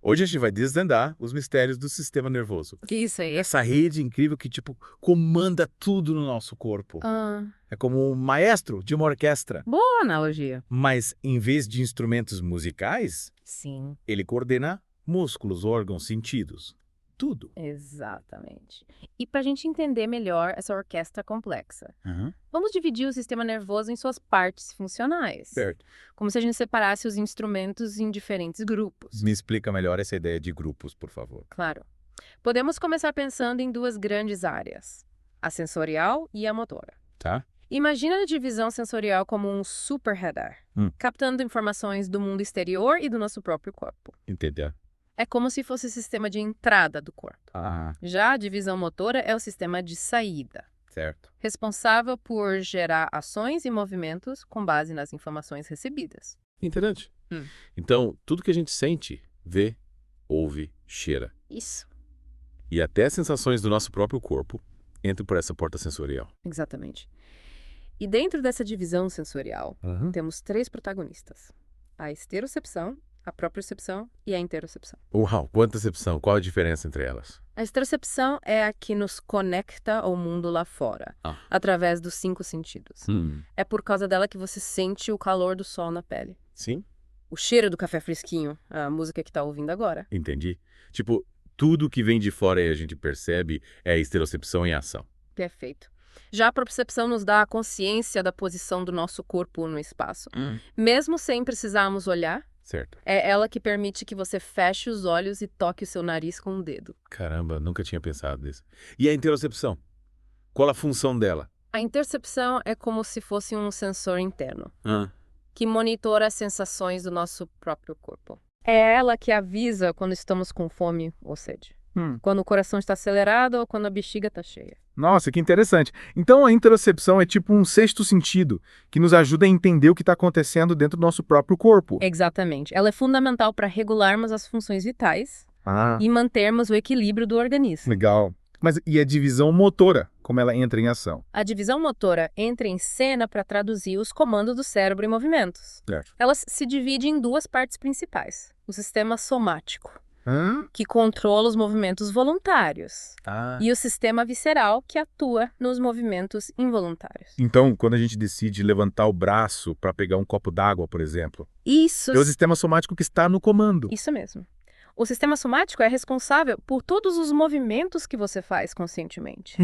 Hoje a gente vai desvendar os mistérios do sistema nervoso. Isso aí. Essa rede incrível que, tipo, comanda tudo no nosso corpo. Ah, É como um maestro de uma orquestra. boa analogia. Mas, em vez de instrumentos musicais, Sim, ele coordena músculos, órgãos, sentidos. Tudo. exatamente. E para a gente entender melhor essa orquestra complexa, vamos dividir o sistema nervoso em suas partes funcionais. Certo. Como se a gente separasse os instrumentos em diferentes grupos. Me explica melhor essa ideia de grupos, por favor. Claro. Podemos começar pensando em duas grandes áreas, a sensorial e a motora. Tá? Imagina a divisão sensorial como um super radar, captando informações do mundo exterior e do nosso próprio corpo. Entender. É como se fosse o sistema de entrada do corpo. Ah, Já a divisão motora é o sistema de saída, certo. responsável por gerar ações e movimentos com base nas informações recebidas. Interessante. Então, tudo que a gente sente, vê, ouve, cheira. Isso. E até as sensações do nosso próprio corpo entram por essa porta sensorial. Exatamente. E dentro dessa divisão sensorial, temos três protagonistas: a esterocepção, a propriocepção e a interocepção. Uau, quanta acepção. Qual a diferença entre elas? A esterocepção é a que nos conecta ao mundo lá fora, através dos 5 sentidos. É por causa dela que você sente o calor do sol na pele. Sim? O cheiro do café fresquinho, a música que está ouvindo agora. Entendi. Tipo, tudo que vem de fora e a gente percebe é a esterocepção em ação. Perfeito. Já a propriocepção nos dá a consciência da posição do nosso corpo no espaço. Mesmo sem precisarmos olhar, Certo. é ela que permite que você feche os olhos e toque o seu nariz com o dedo. Caramba, nunca tinha pensado nisso. E a interocepção? Qual a função dela? A intercepção é como se fosse um sensor interno, que monitora as sensações do nosso próprio corpo. É ela que avisa quando estamos com fome ou sede. Quando o coração está acelerado ou quando a bexiga está cheia. Nossa, que interessante. Então a interocepção é tipo um sexto sentido, que nos ajuda a entender o que está acontecendo dentro do nosso próprio corpo. Exatamente. Ela é fundamental para regularmos as funções vitais e mantermos o equilíbrio do organismo. Legal. Mas e a divisão motora, como ela entra em ação? A divisão motora entra em cena para traduzir os comandos do cérebro em movimentos. Certo. Ela se divide em duas partes principais. O sistema somático, que controla os movimentos voluntários, e o sistema visceral, que atua nos movimentos involuntários. Então, quando a gente decide levantar o braço para pegar um copo d'água, por exemplo, Isso, é o sistema somático que está no comando. isso mesmo. O sistema somático é responsável por todos os movimentos que você faz conscientemente.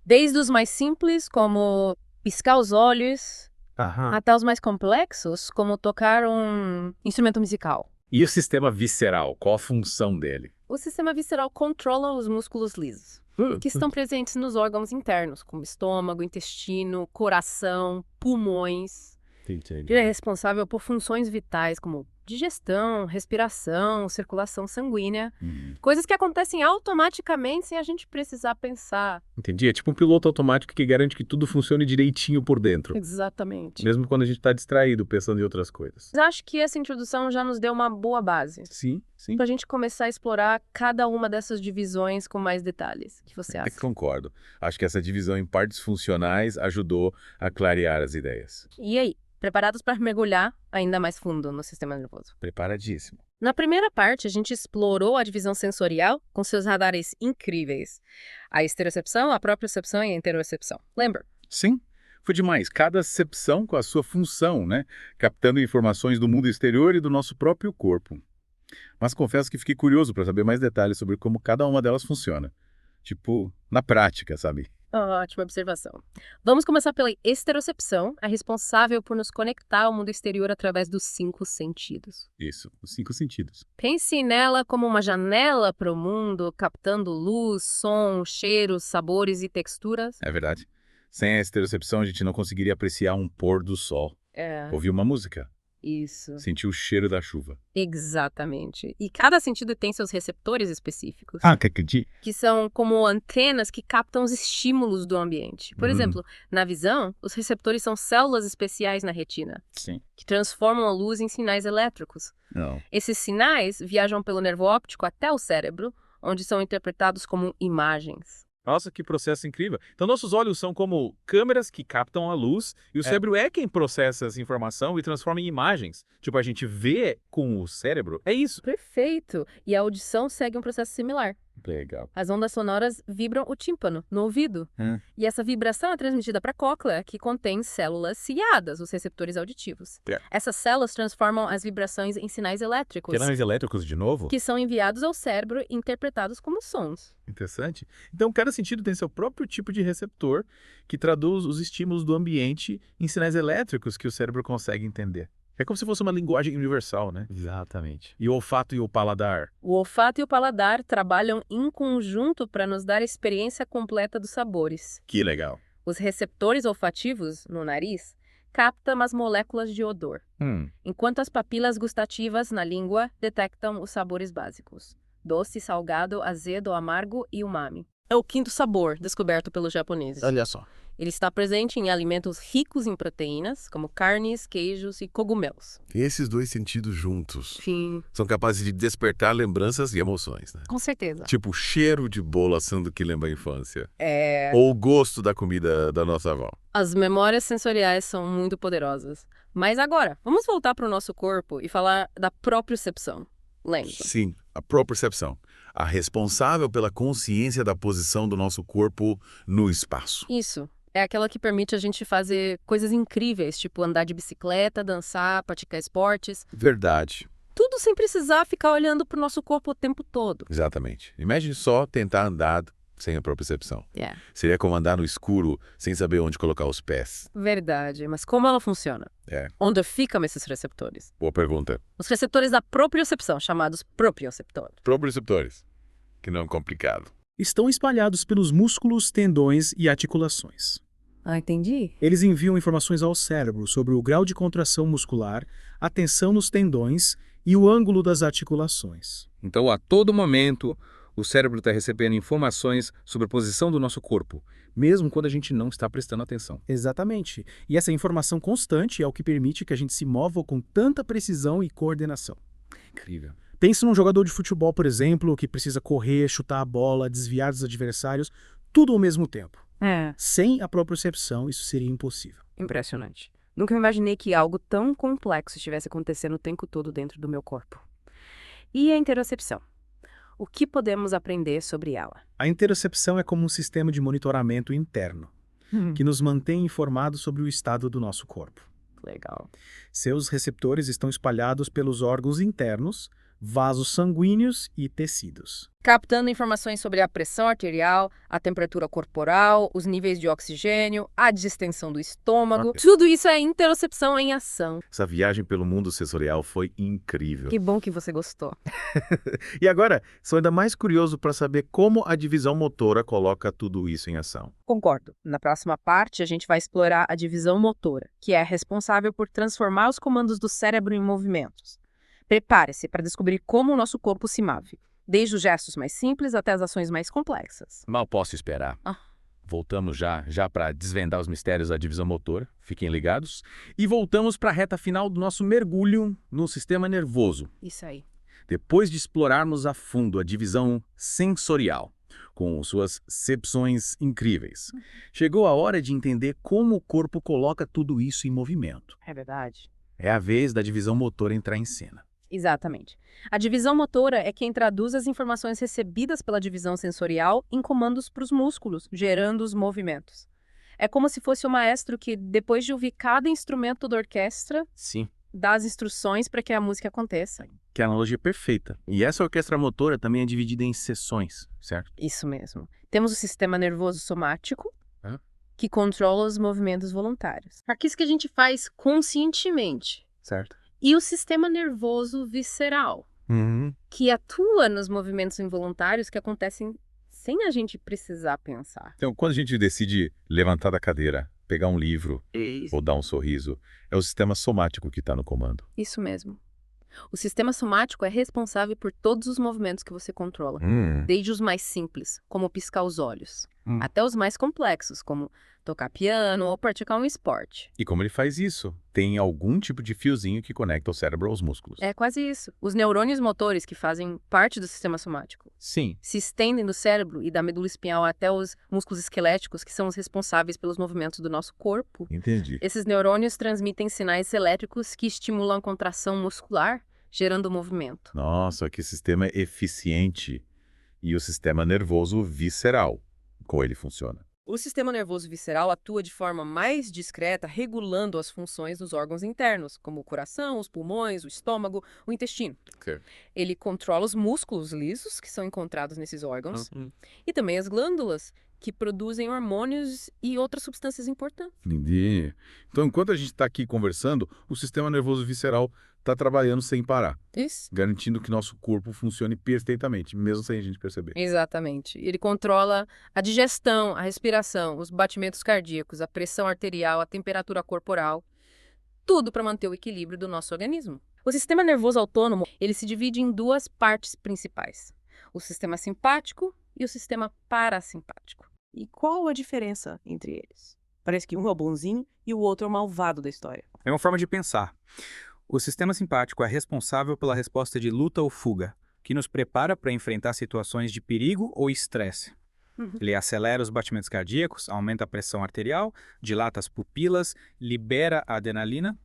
Desde os mais simples, como piscar os olhos, até os mais complexos, como tocar um instrumento musical. E o sistema visceral? Qual a função dele? O sistema visceral controla os músculos lisos, que estão presentes nos órgãos internos, como estômago, intestino, coração, pulmões. Entendi. Ele é responsável por funções vitais como digestão, respiração, circulação sanguínea, coisas que acontecem automaticamente sem a gente precisar pensar. Entendi. É tipo um piloto automático que garante que tudo funcione direitinho por dentro. Exatamente. Mesmo quando a gente está distraído, pensando em outras coisas. Mas acho que essa introdução já nos deu uma boa base Sim, sim. para a gente começar a explorar cada uma dessas divisões com mais detalhes. O que você acha? Concordo. Acho que essa divisão em partes funcionais ajudou a clarear as ideias. E aí, preparados para mergulhar ainda mais fundo no sistema nervoso? Preparadíssimo. Na primeira parte, a gente explorou a divisão sensorial com seus radares incríveis. A esterocepção, a propriocepção e a interocepção. Lembra? Sim, foi demais. Cada acepção com a sua função, né? Captando informações do mundo exterior e do nosso próprio corpo. Mas confesso que fiquei curioso para saber mais detalhes sobre como cada uma delas funciona. Tipo, na prática, sabe? Ótima observação. Vamos começar pela esterocepção, a responsável por nos conectar ao mundo exterior através dos 5 sentidos. Isso, os 5 sentidos. Pense nela como uma janela para o mundo, captando luz, som, cheiros, sabores e texturas. É verdade. Sem a estereocepção, a gente não conseguiria apreciar um pôr do sol. Ouvir uma música. Isso. Sentir o cheiro da chuva. Exatamente. E cada sentido tem seus receptores específicos, Que que são como antenas que captam os estímulos do ambiente. Por exemplo, na visão, os receptores são células especiais na retina, Sim. que transformam a luz em sinais elétricos. Não. Esses sinais viajam pelo nervo óptico até o cérebro, onde são interpretados como imagens. Nossa, que processo incrível. Então, nossos olhos são como câmeras que captam a luz e o cérebro é quem processa essa informação e transforma em imagens. Tipo, a gente vê com o cérebro. É isso. Perfeito! E a audição segue um processo similar. Legal. As ondas sonoras vibram o tímpano, no ouvido. E essa vibração é transmitida para a cóclea, que contém células ciliadas, os receptores auditivos. Essas células transformam as vibrações em sinais elétricos. Sinais elétricos de novo? Que são enviados ao cérebro e interpretados como sons. Interessante. Então, cada sentido tem seu próprio tipo de receptor que traduz os estímulos do ambiente em sinais elétricos que o cérebro consegue entender. É como se fosse uma linguagem universal, né? Exatamente. E o olfato e o paladar? O olfato e o paladar trabalham em conjunto para nos dar a experiência completa dos sabores. Que legal. Os receptores olfativos, no nariz, captam as moléculas de odor, enquanto as papilas gustativas na língua detectam os sabores básicos: doce, salgado, azedo, amargo e umami. É o quinto sabor descoberto pelos japoneses. Olha só. Ele está presente em alimentos ricos em proteínas, como carnes, queijos e cogumelos. Esses dois sentidos juntos Sim. são capazes de despertar lembranças e emoções, né? Com certeza. Tipo o cheiro de bolo assando que lembra a infância. É. Ou o gosto da comida da nossa avó. As memórias sensoriais são muito poderosas. Mas agora, vamos voltar para o nosso corpo e falar da propriocepção. Lembra? Sim, a propriocepção. A responsável pela consciência da posição do nosso corpo no espaço. Isso. É aquela que permite a gente fazer coisas incríveis, tipo andar de bicicleta, dançar, praticar esportes. Verdade. Tudo sem precisar ficar olhando pro nosso corpo o tempo todo. Exatamente. Imagine só tentar andar sem a propriocepção. Seria como andar no escuro sem saber onde colocar os pés. Verdade, mas como ela funciona? Onde ficam esses receptores? Boa pergunta. Os receptores da propriocepção, chamados proprioceptores. Proprioceptores. Que não é complicado. Estão espalhados pelos músculos, tendões e articulações. Ah, entendi. Eles enviam informações ao cérebro sobre o grau de contração muscular, a tensão nos tendões e o ângulo das articulações. Então, a todo momento, o cérebro está recebendo informações sobre a posição do nosso corpo, mesmo quando a gente não está prestando atenção. Exatamente. E essa informação constante é o que permite que a gente se mova com tanta precisão e coordenação. Incrível. Pense num jogador de futebol, por exemplo, que precisa correr, chutar a bola, desviar dos adversários, tudo ao mesmo tempo. Sem a propriocepção, isso seria impossível. Impressionante. Nunca imaginei que algo tão complexo estivesse acontecendo o tempo todo dentro do meu corpo. E a interocepção? O que podemos aprender sobre ela? A interocepção é como um sistema de monitoramento interno, que nos mantém informados sobre o estado do nosso corpo. Legal. Seus receptores estão espalhados pelos órgãos internos, vasos sanguíneos e tecidos. Captando informações sobre a pressão arterial, a temperatura corporal, os níveis de oxigênio, a distensão do estômago. Tudo isso é interocepção em ação. Essa viagem pelo mundo sensorial foi incrível. Que bom que você gostou. E agora, sou ainda mais curioso para saber como a divisão motora coloca tudo isso em ação. Concordo. Na próxima parte, a gente vai explorar a divisão motora, que é responsável por transformar os comandos do cérebro em movimentos. Prepare-se para descobrir como o nosso corpo se move, desde os gestos mais simples até as ações mais complexas. Mal posso esperar. Voltamos já para desvendar os mistérios da divisão motora. Fiquem ligados. E voltamos para a reta final do nosso mergulho no sistema nervoso. Isso aí. Depois de explorarmos a fundo a divisão sensorial, com suas cepções incríveis, chegou a hora de entender como o corpo coloca tudo isso em movimento. É verdade. É a vez da divisão motora entrar em cena. Exatamente. A divisão motora é quem traduz as informações recebidas pela divisão sensorial em comandos para os músculos, gerando os movimentos. É como se fosse o maestro que, depois de ouvir cada instrumento da orquestra, Sim. dá as instruções para que a música aconteça. Que é a analogia perfeita. E essa orquestra motora também é dividida em seções, certo? Isso mesmo. Temos o sistema nervoso somático, que controla os movimentos voluntários. Aquilo que a gente faz conscientemente. Certo. E o sistema nervoso visceral, que atua nos movimentos involuntários que acontecem sem a gente precisar pensar. Então, quando a gente decide levantar da cadeira, pegar um livro ou dar um sorriso, é o sistema somático que está no comando. Isso mesmo. O sistema somático é responsável por todos os movimentos que você controla, desde os mais simples, como piscar os olhos, até os mais complexos, como tocar piano ou praticar um esporte. E como ele faz isso? Tem algum tipo de fiozinho que conecta o cérebro aos músculos. É quase isso. Os neurônios motores, que fazem parte do sistema somático, Sim. se estendem do cérebro e da medula espinhal até os músculos esqueléticos, que são os responsáveis pelos movimentos do nosso corpo. Entendi. Esses neurônios transmitem sinais elétricos que estimulam a contração muscular, gerando movimento. Nossa, que sistema eficiente. E o sistema nervoso visceral, como ele funciona? O sistema nervoso visceral atua de forma mais discreta, regulando as funções dos órgãos internos, como o coração, os pulmões, o estômago, o intestino. Certo. Ele controla os músculos lisos que são encontrados nesses órgãos e também as glândulas, que produzem hormônios e outras substâncias importantes. Entendi. Então, enquanto a gente está aqui conversando, o sistema nervoso visceral está trabalhando sem parar. Isso. Garantindo que nosso corpo funcione perfeitamente, mesmo sem a gente perceber. Exatamente. Ele controla a digestão, a respiração, os batimentos cardíacos, a pressão arterial, a temperatura corporal, tudo para manter o equilíbrio do nosso organismo. O sistema nervoso autônomo, ele se divide em duas partes principais: o sistema simpático e o sistema parasimpático. E qual a diferença entre eles? Parece que um é o bonzinho e o outro é o malvado da história. É uma forma de pensar. O sistema simpático é responsável pela resposta de luta ou fuga, que nos prepara para enfrentar situações de perigo ou estresse. Ele acelera os batimentos cardíacos, aumenta a pressão arterial, dilata as pupilas, libera a adrenalina,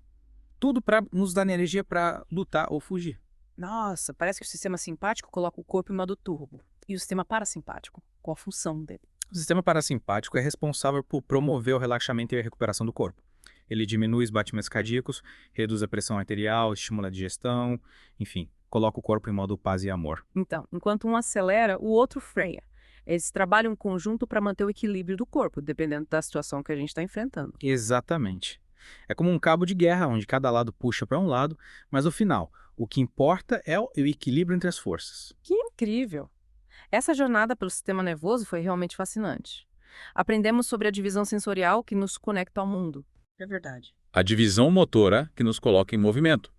tudo para nos dar energia para lutar ou fugir. Nossa, parece que o sistema simpático coloca o corpo em modo turbo. E o sistema parasimpático, qual a função dele? O sistema parasimpático é responsável por promover o relaxamento e a recuperação do corpo. Ele diminui os batimentos cardíacos, reduz a pressão arterial, estimula a digestão, enfim, coloca o corpo em modo paz e amor. Então, enquanto um acelera, o outro freia. Eles trabalham em conjunto para manter o equilíbrio do corpo, dependendo da situação que a gente está enfrentando. Exatamente. É como um cabo de guerra, onde cada lado puxa para um lado, mas no final, o que importa é o equilíbrio entre as forças. Que incrível! Essa jornada pelo sistema nervoso foi realmente fascinante. Aprendemos sobre a divisão sensorial que nos conecta ao mundo. É verdade. A divisão motora que nos coloca em movimento.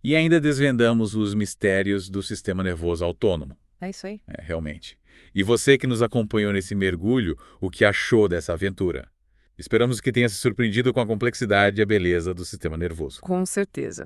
E ainda desvendamos os mistérios do sistema nervoso autônomo. É isso aí. É, realmente. E você que nos acompanhou nesse mergulho, o que achou dessa aventura? Esperamos que tenha se surpreendido com a complexidade e a beleza do sistema nervoso. Com certeza.